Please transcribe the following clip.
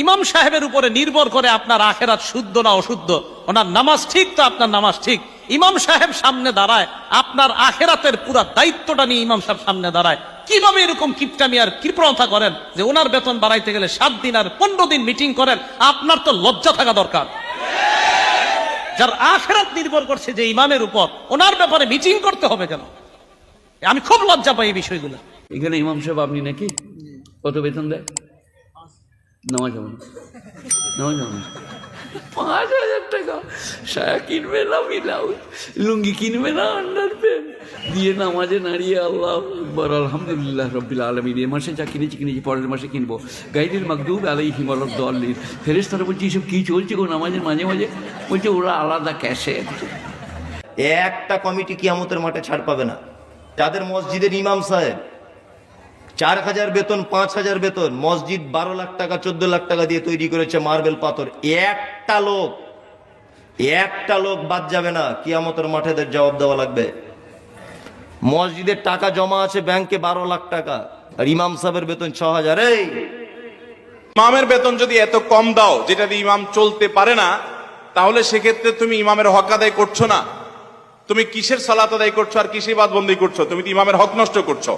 ইমাম সাহেবের উপরে নির্ভর করে আপনার আখেরাত শুদ্ধ না অশুদ্ধ। ওনার নামাজ ঠিক তো আপনার নামাজ ঠিক। ইমাম সাহেব সামনে দাঁড়ায়, আপনার আখেরাতের পুরো দায়িত্বটা নিয়ে ইমাম সাহেব সামনে দাঁড়ায়। কিভাবে এরকম কিপটামি আর কৃপণতা করেন যে ওনার বেতন বাড়াইতে গেলে 7 দিন আর 15 দিন মিটিং করেন? আপনার তো লজ্জা থাকা দরকার। যার আখেরাত নির্ভর করছে যে ইমামের উপর, ওনার ব্যাপারে মিটিং করতে হবে কেন? আমি খুব লজ্জা পাই এই বিষয়গুলো। এখানে ইমাম সাহেব আপনি নাকি কত বেতন দেয়? নামাজ হবে না, নামাজ হবে না। 5,000 টাকা সায়া কিনবে না, ব্লাউজ লুঙ্গি কিনবে না, আন্ডার প্যান্ট দিয়ে নামাজে নাড়িয়ে আল্লাহ আকবার আলহামদুলিল্লাহ রব্বিল আলামিন। এ মাসে যা কিনেছি পরের মাসে কিনবো। গাইরিল মাগদুব আলাইহিম ওয়ালাদ-দাল্লিন। ফেরেশতারা বলছে এসব কি চলছে গো নামাজের মাঝে মাঝে? বলছে ওরা আলাদা ক্যাশে। একটা কমিটি কিয়ামতের মাঠে ছাড় পাবে না। যাদের মসজিদের ইমাম সাহেব 4,000 বেতন, 5,000 বেতন, মসজিদ 12 লাখ টাকা 14 লাখ টাকা দিয়ে তৈরি করেছে মার্বেল পাথর, একটা লোক বাদ যাবে না। কিয়ামতের মাঠে এদের জবাব দেওয়া লাগবে। মসজিদের টাকা জমা আছে ব্যাংকে 12 লাখ টাকা, আর ইমাম সাহেবের বেতন 6,000। এই ইমামের বেতন যদি এত কম দাও যেটা দিয়ে ইমাম চলতে পারে না, তাহলে সেক্ষেত্রে তুমি ইমামের হক আদায় করছো না। তুমি কিসের সালাত আদায় করছো আর কিসের বাদবন্দি করছো? তুমি তো ইমামের হক নষ্ট করছো।